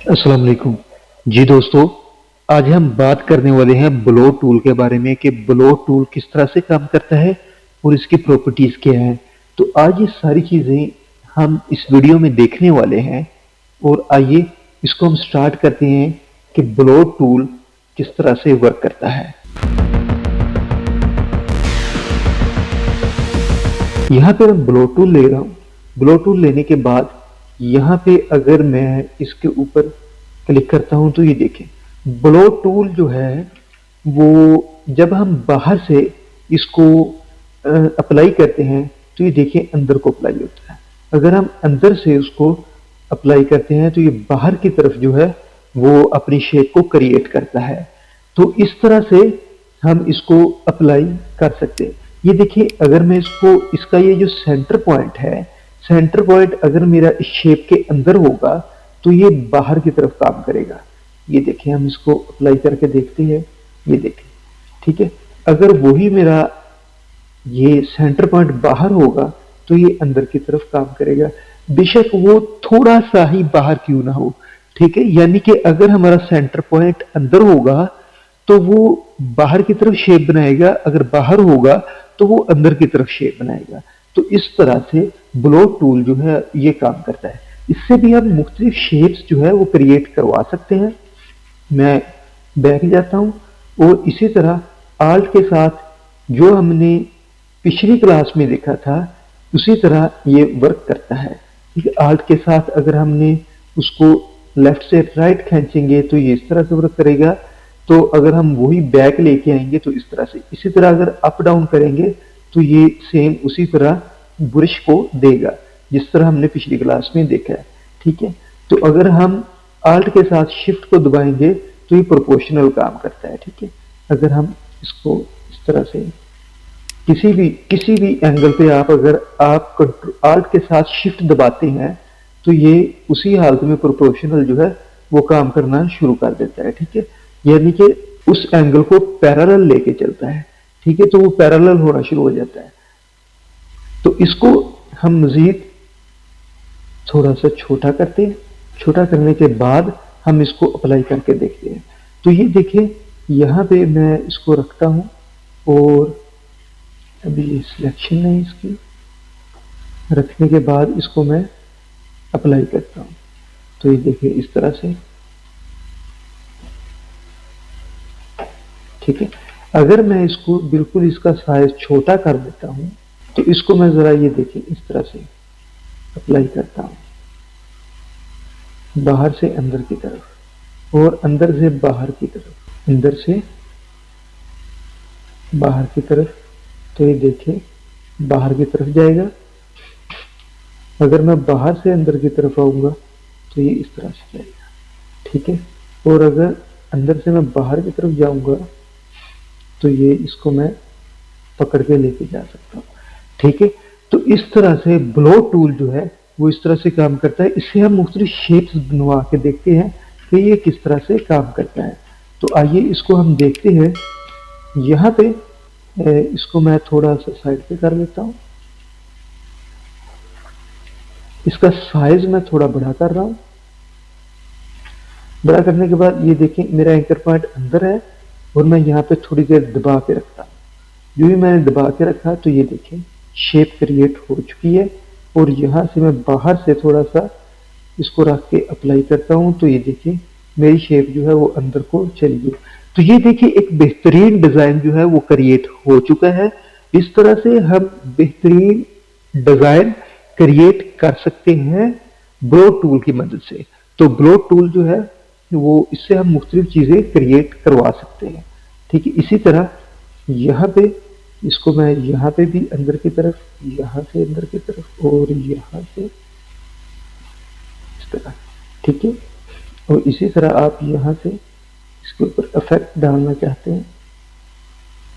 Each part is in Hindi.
अस्सलाम वालेकुम। जी दोस्तों, आज हम बात करने वाले हैं ब्लो टूल के बारे में कि ब्लो टूल किस तरह से काम करता है और इसकी प्रॉपर्टीज़ क्या हैं। तो आज ये सारी चीज़ें हम इस वीडियो में देखने वाले हैं और आइए इसको हम स्टार्ट करते हैं कि ब्लो टूल किस तरह से वर्क करता है। यहाँ पे मैं ब्लो टूल ले रहा हूँ। ब्लो टूल लेने के बाद यहाँ पे अगर मैं इसके ऊपर क्लिक करता हूँ तो ये देखें, ब्लो टूल जो है वो जब हम बाहर से इसको अप्लाई करते हैं तो ये देखिए अंदर को अप्लाई होता है। अगर हम अंदर से उसको अप्लाई करते हैं तो ये बाहर की तरफ जो है वो अपनी शेप को क्रिएट करता है। तो इस तरह से हम इसको अप्लाई कर सकते हैं। ये देखिए, अगर मैं इसका ये जो सेंटर पॉइंट है, सेंटर पॉइंट अगर मेरा इस शेप के अंदर होगा तो ये बाहर की तरफ काम करेगा। ये देखिए, हम इसको अप्लाई करके देखते हैं। ये देखिए, ठीक है। अगर वही मेरा ये सेंटर पॉइंट बाहर होगा तो ये अंदर की तरफ काम करेगा, बेशक वो थोड़ा सा ही बाहर क्यों ना हो। ठीक है, यानी कि अगर हमारा सेंटर पॉइंट अंदर होगा तो वो बाहर की तरफ शेप बनाएगा, अगर बाहर होगा तो वो अंदर की तरफ शेप बनाएगा। तो इस तरह से ब्लो टूल जो है ये काम करता है। इससे भी हम मुख्तलिफ शेप्स जो है वो क्रिएट करवा सकते हैं। मैं बैक जाता हूँ और इसी तरह आल्ट के साथ जो हमने पिछली क्लास में देखा था उसी तरह ये वर्क करता है। ठीक है, आल्ट के साथ अगर हमने उसको लेफ्ट से राइट खींचेंगे तो ये इस तरह से वर्क करेगा। तो अगर हम वही बैक लेके आएंगे तो इस तरह से, इसी तरह अगर अप डाउन करेंगे तो ये सेम उसी तरह ब्रश को देगा जिस तरह हमने पिछली क्लास में देखा है। ठीक है, तो अगर हम आल्ट के साथ शिफ्ट को दबाएंगे तो ये प्रोपोर्शनल काम करता है। ठीक है, अगर हम इसको इस तरह से किसी भी एंगल पे अगर आप आल्ट के साथ शिफ्ट दबाते हैं तो ये उसी हालत में प्रोपोर्शनल जो है वो काम करना शुरू कर देता है। ठीक है, यानी कि उस एंगल को पैरेलल लेके चलता है। ठीक है, तो वो पैरेलल होना शुरू हो जाता है। तो इसको हम मजीद थोड़ा सा छोटा करते हैं। छोटा करने के बाद हम इसको अप्लाई करके देखते हैं। तो ये देखिए, यहाँ पे मैं इसको रखता हूँ और अभी ये सिलेक्शन नहीं इसकी, रखने के बाद इसको मैं अप्लाई करता हूँ। तो ये देखिए इस तरह से। ठीक है, अगर मैं इसको बिल्कुल इसका साइज छोटा कर देता हूँ तो इसको मैं ज़रा ये देखिए इस तरह से अप्लाई करता हूँ, बाहर से अंदर की तरफ और अंदर से बाहर की तरफ, अंदर से बाहर की तरफ। तो ये देखिए बाहर की तरफ जाएगा। अगर मैं बाहर से अंदर की तरफ आऊँगा तो ये इस तरह से जाएगा। ठीक है, और अगर अंदर से मैं बाहर की तरफ जाऊँगा तो ये इसको मैं पकड़ के लेके जा सकता हूँ। ठीक है, तो इस तरह से ब्लो टूल जो है वो इस तरह से काम करता है। इससे हम मुख्तलिफ शेप्स बनवा के देखते हैं कि ये किस तरह से काम करता है। तो आइए इसको हम देखते हैं। यहाँ पे इसको मैं थोड़ा सा साइड पे कर लेता हूँ। इसका साइज मैं थोड़ा बड़ा कर रहा हूँ। बड़ा करने के बाद ये देखें मेरा एंकर पॉइंट अंदर है और मैं यहाँ पे थोड़ी देर दबा के रखता हूँ। जो ही मैंने दबा के रखा तो ये देखें शेप क्रिएट हो चुकी है। और यहाँ से मैं बाहर से थोड़ा सा इसको रख के अप्लाई करता हूँ तो ये देखिए मेरी शेप जो है वो अंदर को चली गई। तो ये देखिए एक बेहतरीन डिज़ाइन जो है वो क्रिएट हो चुका है। इस तरह से हम बेहतरीन डिज़ाइन क्रिएट कर सकते हैं ब्लो टूल की मदद से। तो ब्लो टूल जो है वो इससे हम मुख्तलिफ चीज़ें क्रिएट करवा सकते हैं। ठीक है, इसी तरह यहाँ पे इसको मैं यहाँ पे भी अंदर की तरफ, यहाँ से अंदर की तरफ और यहाँ से इस तरह। ठीक है, और इसी तरह आप यहाँ से इसके ऊपर इफेक्ट डालना चाहते हैं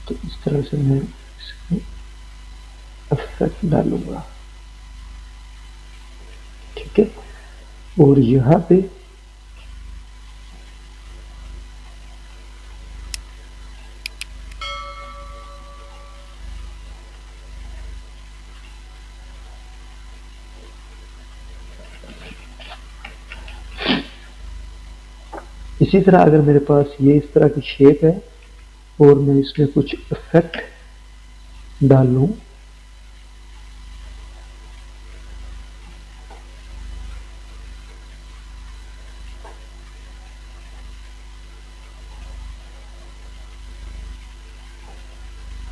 तो इस तरह से मैं इसमें इफेक्ट डालूंगा। ठीक है, और यहाँ पे इसी तरह अगर मेरे पास ये इस तरह की शेप है और मैं इसमें कुछ इफेक्ट डाल लूं,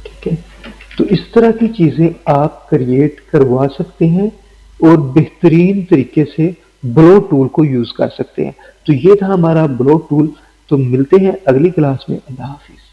ठीक है, तो इस तरह की चीजें आप क्रिएट करवा सकते हैं और बेहतरीन तरीके से ब्लो टूल को यूज कर सकते हैं। तो ये था हमारा ब्लो टूल। तो मिलते हैं अगली क्लास में। अल्लाह हाफिज।